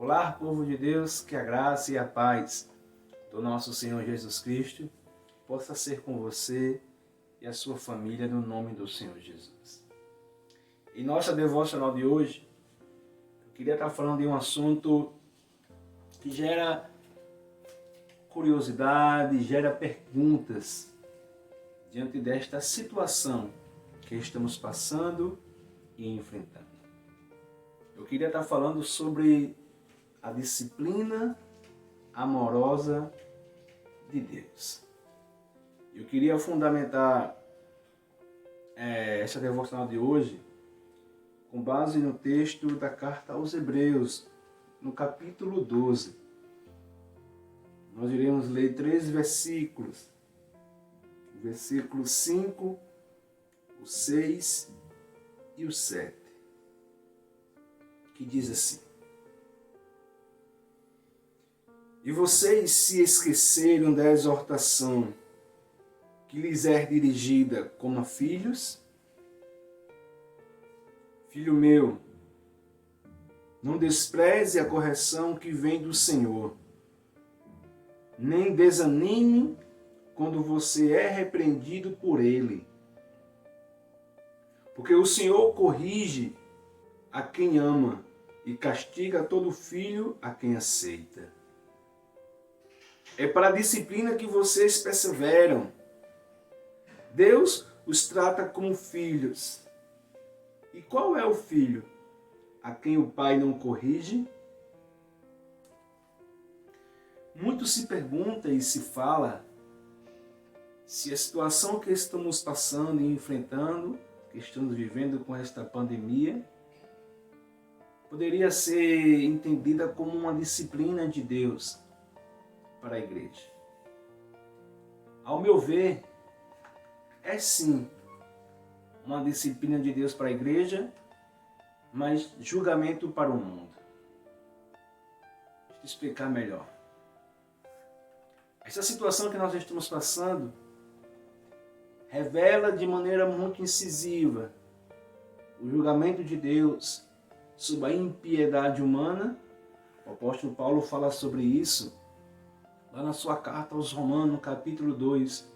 Olá, povo de Deus, que a graça e a paz do nosso Senhor Jesus Cristo possa ser com você e a sua família no nome do Senhor Jesus. Em nossa devocional de hoje, eu queria estar falando de um assunto que gera curiosidade, gera perguntas diante desta situação que estamos passando e enfrentando. Eu queria estar falando sobre a disciplina amorosa de Deus. Eu queria fundamentar essa devocional de hoje com base no texto da carta aos Hebreus, no capítulo 12. Nós iremos ler 3 versículos. O versículo 5, o 6 e o 7, que diz assim: E vocês se esqueceram da exortação que lhes é dirigida como a filhos? Filho meu, não despreze a correção que vem do Senhor, nem desanime quando você é repreendido por Ele. Porque o Senhor corrige a quem ama e castiga todo filho a quem aceita. É para a disciplina que vocês perseveram. Deus os trata como filhos. E qual é o filho a quem o pai não corrige? Muito se pergunta e se fala se a situação que estamos passando e enfrentando, que estamos vivendo com esta pandemia, poderia ser entendida como uma disciplina de Deus para a igreja. Ao meu ver, é sim uma disciplina de Deus para a igreja, mas julgamento para o mundo. Deixa eu explicar melhor. Essa situação que nós estamos passando revela de maneira muito incisiva o julgamento de Deus sobre a impiedade humana. O apóstolo Paulo fala sobre isso lá na sua carta aos Romanos, no capítulo 2,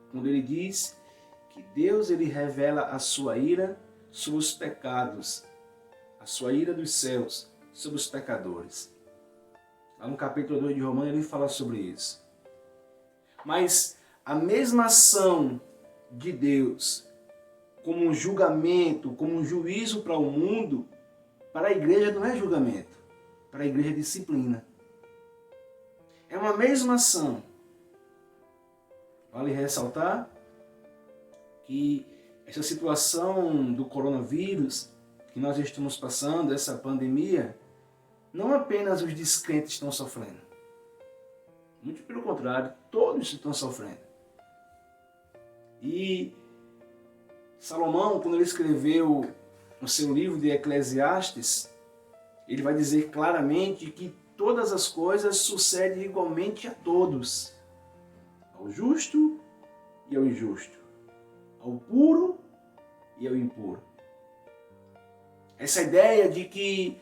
quando ele diz que Deus ele revela a sua ira sobre os pecados, a sua ira dos céus sobre os pecadores. Lá no capítulo 2 de Romanos ele fala sobre isso. Mas a mesma ação de Deus como um julgamento, como um juízo para o mundo, para a igreja não é julgamento, para a igreja é disciplina. É uma mesma ação. Vale ressaltar que essa situação do coronavírus que nós estamos passando, essa pandemia, não apenas os descrentes estão sofrendo. Muito pelo contrário, todos estão sofrendo. E Salomão, quando ele escreveu no seu livro de Eclesiastes, ele vai dizer claramente que todas as coisas sucedem igualmente a todos, ao justo e ao injusto, ao puro e ao impuro. Essa ideia de que,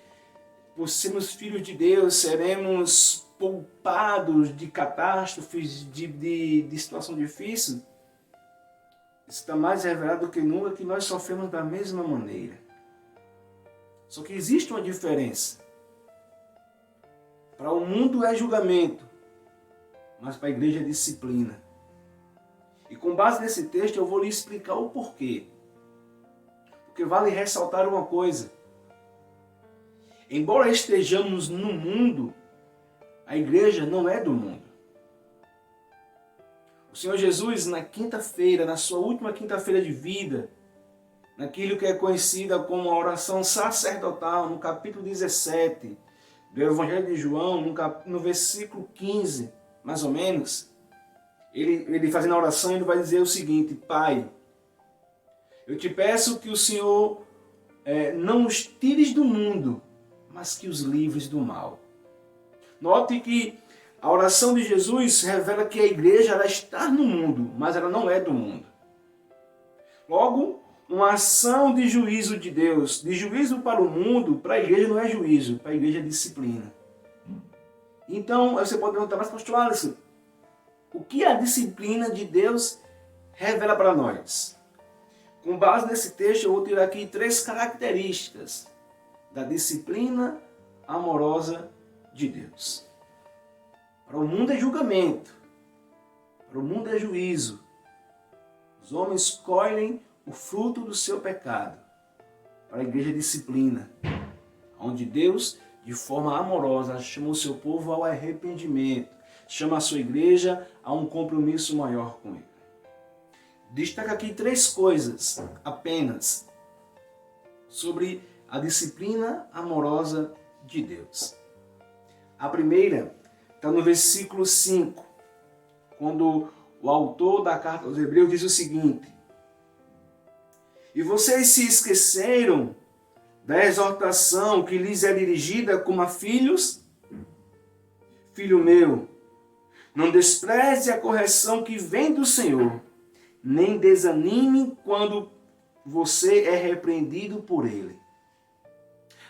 por sermos filhos de Deus, seremos poupados de catástrofes, de situação difícil, está mais revelado do que nunca que nós sofremos da mesma maneira. Só que existe uma diferença. Para o mundo é julgamento, mas para a igreja é disciplina. E com base nesse texto eu vou lhe explicar o porquê. Porque vale ressaltar uma coisa. Embora estejamos no mundo, a igreja não é do mundo. O Senhor Jesus, na quinta-feira, na sua última quinta-feira de vida, naquilo que é conhecida como a oração sacerdotal, no capítulo 17 do Evangelho de João, no versículo 15, mais ou menos, ele fazendo a oração, ele vai dizer o seguinte: Pai, eu te peço que o Senhor não os tires do mundo, mas que os livres do mal. Note que a oração de Jesus revela que a igreja ela está no mundo, mas ela não é do mundo. Logo, uma ação de juízo de Deus. De juízo para o mundo, para a igreja não é juízo, para a igreja é disciplina. Então, você pode perguntar, mas pastor Alisson, o que a disciplina de Deus revela para nós? Com base nesse texto, eu vou tirar aqui 3 características da disciplina amorosa de Deus. Para o mundo é julgamento, para o mundo é juízo. Os homens colhem o fruto do seu pecado. Para a igreja é disciplina, onde Deus, de forma amorosa, chama o seu povo ao arrependimento, chama a sua igreja a um compromisso maior com Ele. Destaca aqui 3 coisas apenas sobre a disciplina amorosa de Deus. A primeira está no versículo 5, quando o autor da carta aos Hebreus diz o seguinte: e vocês se esqueceram da exortação que lhes é dirigida como a filhos? Filho meu, não despreze a correção que vem do Senhor, nem desanime quando você é repreendido por Ele.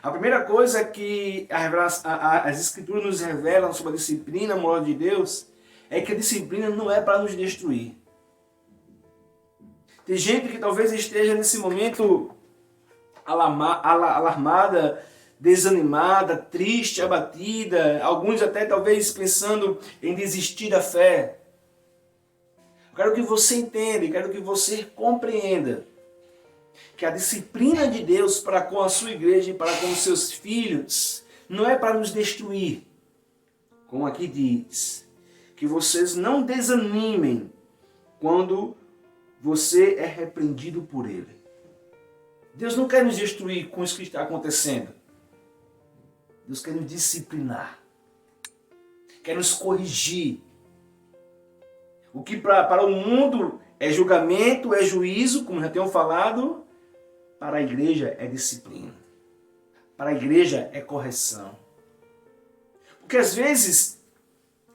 A primeira coisa que as Escrituras nos revelam sobre a disciplina amorosa de Deus é que a disciplina não é para nos destruir. Tem gente que talvez esteja nesse momento alarmada, desanimada, triste, abatida, alguns até talvez pensando em desistir da fé. Eu quero que você entenda, quero que você compreenda que a disciplina de Deus para com a sua igreja e para com os seus filhos não é para nos destruir. Como aqui diz, que vocês não desanimem quando você é repreendido por Ele. Deus não quer nos destruir com isso que está acontecendo. Deus quer nos disciplinar. Quer nos corrigir. O que para o mundo é julgamento, é juízo, como já tenho falado, para a igreja é disciplina. Para a igreja é correção. Porque às vezes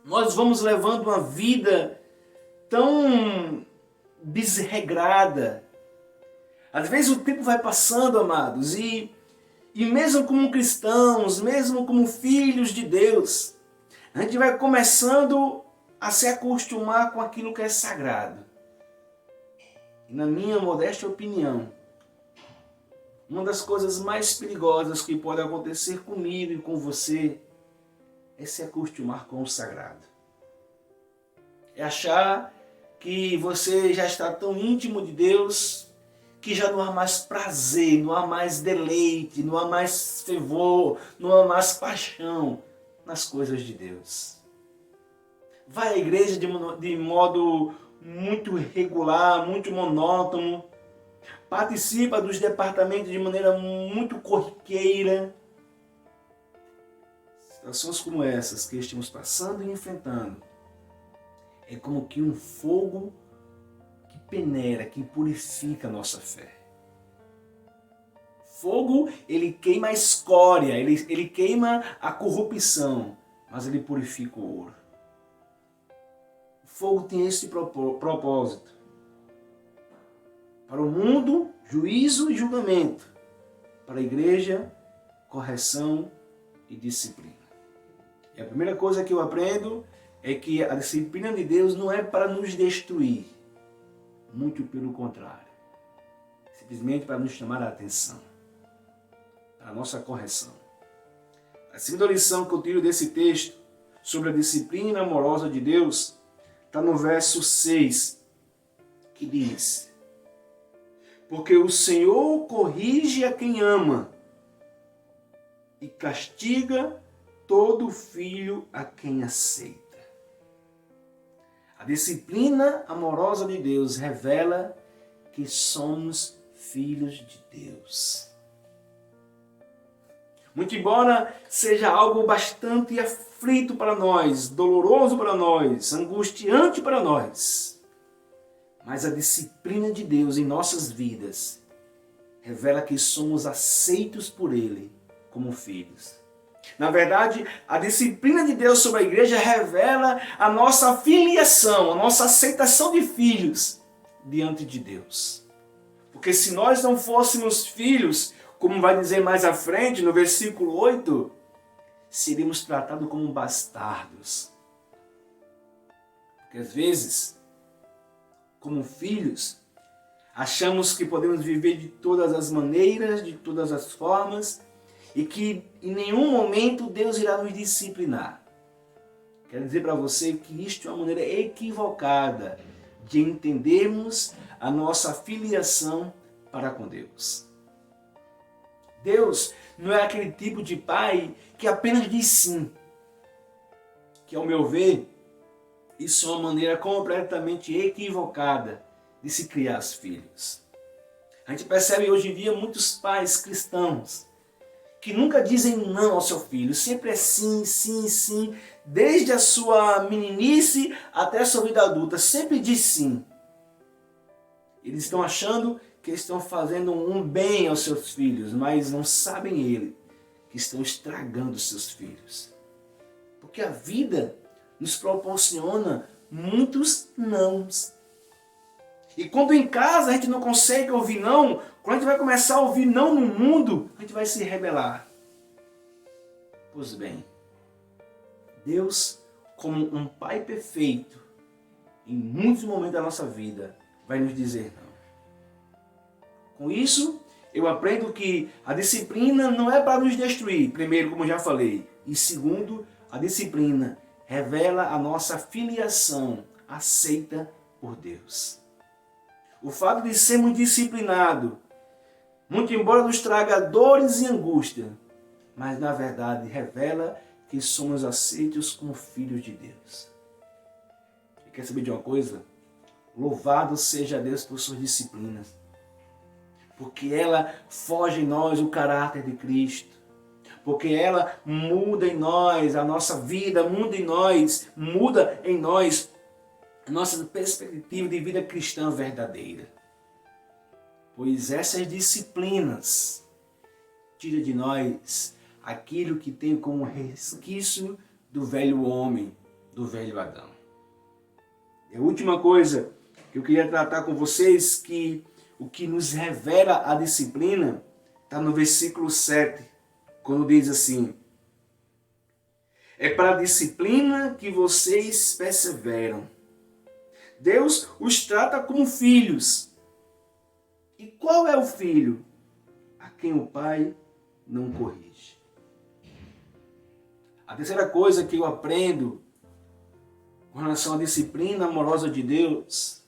nós vamos levando uma vida tão desregrada. Às vezes o tempo vai passando, amados, e mesmo como cristãos, mesmo como filhos de Deus, a gente vai começando a se acostumar com aquilo que é sagrado. E na minha modesta opinião, uma das coisas mais perigosas que pode acontecer comigo e com você é se acostumar com o sagrado. É achar que você já está tão íntimo de Deus que já não há mais prazer, não há mais deleite, não há mais fervor, não há mais paixão nas coisas de Deus. Vai à igreja de modo muito regular, muito monótono, participa dos departamentos de maneira muito corriqueira. Situações como essas que estamos passando e enfrentando é como que um fogo que peneira, que purifica a nossa fé. Fogo, ele queima a escória, ele queima a corrupção, mas ele purifica o ouro. O fogo tem esse propósito. Para o mundo, juízo e julgamento. Para a igreja, correção e disciplina. E a primeira coisa que eu aprendo é que a disciplina de Deus não é para nos destruir. Muito pelo contrário. Simplesmente para nos chamar a atenção. Para a nossa correção. A segunda lição que eu tiro desse texto sobre a disciplina amorosa de Deus está no verso 6, que diz: porque o Senhor corrige a quem ama e castiga todo filho a quem aceita. A disciplina amorosa de Deus revela que somos filhos de Deus. Muito embora seja algo bastante aflito para nós, doloroso para nós, angustiante para nós, mas a disciplina de Deus em nossas vidas revela que somos aceitos por Ele como filhos. Na verdade, a disciplina de Deus sobre a igreja revela a nossa filiação, a nossa aceitação de filhos diante de Deus. Porque se nós não fôssemos filhos, como vai dizer mais à frente, no versículo 8, seríamos tratados como bastardos. Porque às vezes, como filhos, achamos que podemos viver de todas as maneiras, de todas as formas, e que em nenhum momento Deus irá nos disciplinar. Quero dizer para você que isto é uma maneira equivocada de entendermos a nossa filiação para com Deus. Deus não é aquele tipo de pai que apenas diz sim. Que, ao meu ver, isso é uma maneira completamente equivocada de se criar os filhos. A gente percebe hoje em dia muitos pais cristãos que nunca dizem não ao seu filho, sempre é sim, sim, sim, desde a sua meninice até a sua vida adulta, sempre diz sim. Eles estão achando que estão fazendo um bem aos seus filhos, mas não sabem ele que estão estragando os seus filhos. Porque a vida nos proporciona muitos nãos. E quando em casa a gente não consegue ouvir não, quando a gente vai começar a ouvir não no mundo, a gente vai se rebelar. Pois bem, Deus, como um pai perfeito, em muitos momentos da nossa vida, vai nos dizer não. Com isso, eu aprendo que a disciplina não é para nos destruir, primeiro, como já falei, e segundo, a disciplina revela a nossa filiação aceita por Deus. O fato de sermos disciplinados, muito embora nos traga dores e angústia, mas na verdade revela que somos aceitos como filhos de Deus. E quer saber de uma coisa? Louvado seja Deus por suas disciplinas, porque ela foge em nós o caráter de Cristo, porque ela muda em nós a nossa vida, muda em nós a nossa perspectiva de vida cristã verdadeira. Pois essas disciplinas tiram de nós aquilo que tem como resquício do velho homem, do velho Adão. E a última coisa que eu queria tratar com vocês, que o que nos revela a disciplina, está no versículo 7, quando diz assim: é para a disciplina que vocês perseveram. Deus os trata como filhos. E qual é o filho? A quem o pai não corrige. A terceira coisa que eu aprendo com relação à disciplina amorosa de Deus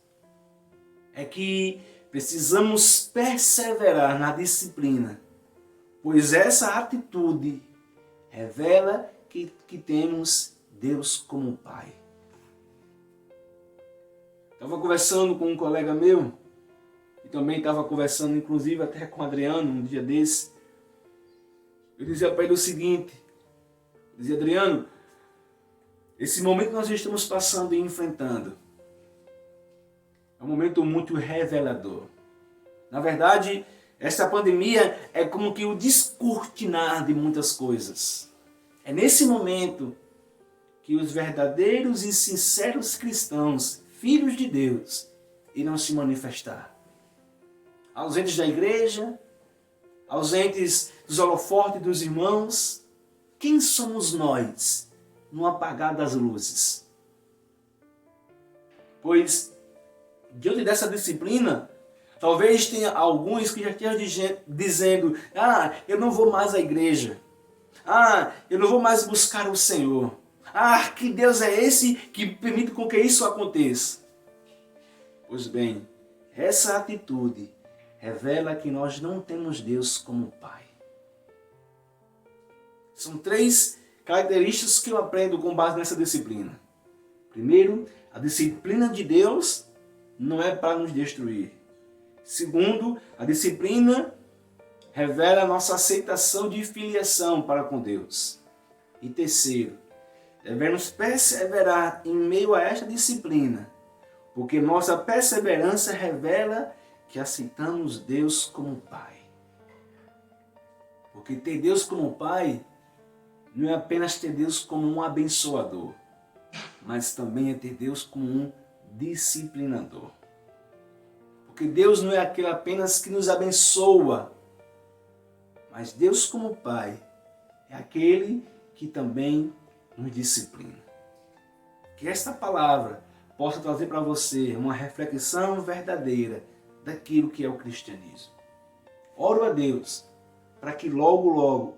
é que precisamos perseverar na disciplina, pois essa atitude revela que temos Deus como Pai. Estava conversando com um colega meu, e também estava conversando, inclusive, até com o Adriano, um dia desse. Eu dizia para ele o seguinte: eu dizia, Adriano, esse momento que nós estamos passando e enfrentando é um momento muito revelador. Na verdade, esta pandemia é como que o descortinar de muitas coisas. É nesse momento que os verdadeiros e sinceros cristãos, filhos de Deus, irão se manifestar. Ausentes da igreja, ausentes dos holofotes dos irmãos, quem somos nós no apagar das luzes? Pois, diante dessa disciplina, talvez tenha alguns que já estejam dizendo: eu não vou mais à igreja. Eu não vou mais buscar o Senhor. Que Deus é esse que permite com que isso aconteça? Pois bem, essa atitude revela que nós não temos Deus como Pai. São 3 características que eu aprendo com base nessa disciplina. Primeiro, a disciplina de Deus não é para nos destruir. Segundo, a disciplina revela a nossa aceitação de filiação para com Deus. E terceiro, devemos perseverar em meio a esta disciplina, porque nossa perseverança revela que aceitamos Deus como Pai. Porque ter Deus como Pai não é apenas ter Deus como um abençoador, mas também é ter Deus como um disciplinador. Porque Deus não é aquele apenas que nos abençoa, mas Deus como Pai é aquele que também nos disciplina. Que esta palavra possa trazer para você uma reflexão verdadeira daquilo que é o cristianismo. Oro a Deus para que logo, logo,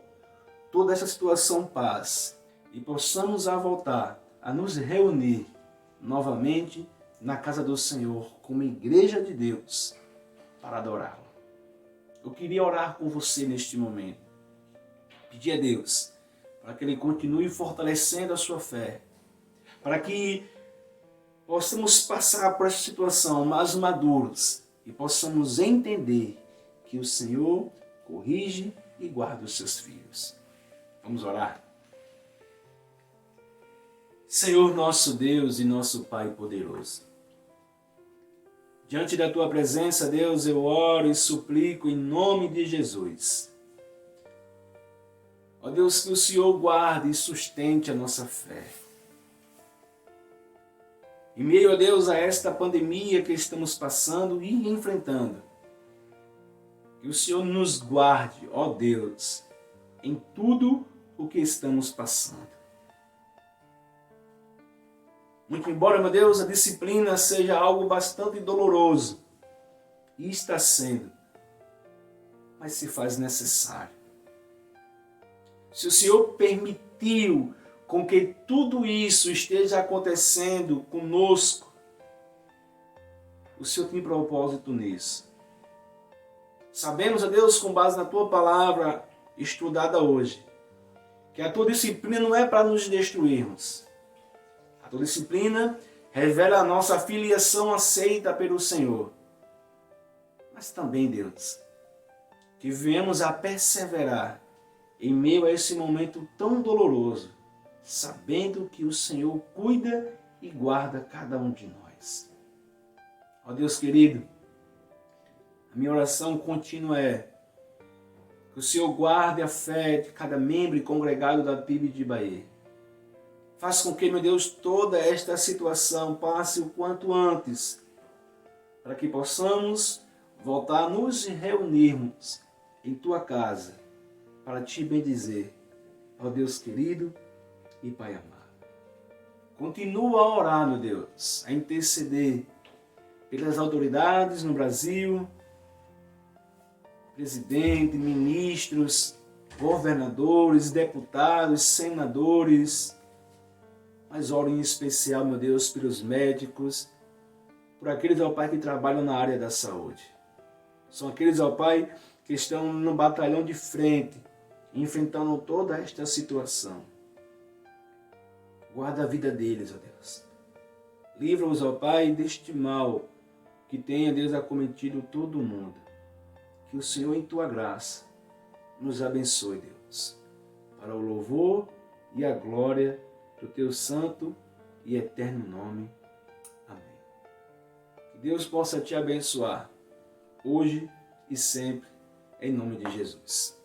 toda essa situação passe e possamos voltar a nos reunir novamente na casa do Senhor como igreja de Deus para adorá-lo. Eu queria orar com você neste momento. Pedir a Deus para que Ele continue fortalecendo a sua fé, para que possamos passar por essa situação mais maduros e possamos entender que o Senhor corrige e guarda os seus filhos. Vamos orar? Senhor nosso Deus e nosso Pai poderoso, diante da Tua presença, Deus, eu oro e suplico em nome de Jesus. Ó Deus, que o Senhor guarde e sustente a nossa fé. Em meio, ó Deus, a esta pandemia que estamos passando e enfrentando, que o Senhor nos guarde, ó Deus, em tudo o que estamos passando. Muito embora, meu Deus, a disciplina seja algo bastante doloroso, e está sendo, mas se faz necessário. Se o Senhor permitiu com que tudo isso esteja acontecendo conosco, o Senhor tem propósito nisso. Sabemos, ó Deus, com base na Tua palavra estudada hoje, que a Tua disciplina não é para nos destruirmos. A Tua disciplina revela a nossa filiação aceita pelo Senhor. Mas também, Deus, que venhamos a perseverar em meio a esse momento tão doloroso, sabendo que o Senhor cuida e guarda cada um de nós. Ó Deus querido, a minha oração contínua é que o Senhor guarde a fé de cada membro e congregado da PIB de Bahia. Faça com que, meu Deus, toda esta situação passe o quanto antes, para que possamos voltar a nos reunirmos em Tua casa, para Te bendizer, ó Deus querido e Pai amado. Continua a orar, meu Deus, a interceder pelas autoridades no Brasil, presidente, ministros, governadores, deputados, senadores, mas oro em especial, meu Deus, pelos médicos, por aqueles, ó Pai, que trabalham na área da saúde. São aqueles, ó Pai, que estão no batalhão de frente, enfrentando toda esta situação. Guarda a vida deles, ó Deus. Livra-os, ó Pai, deste mal que tenha, Deus, acometido todo o mundo. Que o Senhor, em Tua graça, nos abençoe, Deus, para o louvor e a glória do Teu santo e eterno nome. Amém. Que Deus possa te abençoar, hoje e sempre, em nome de Jesus.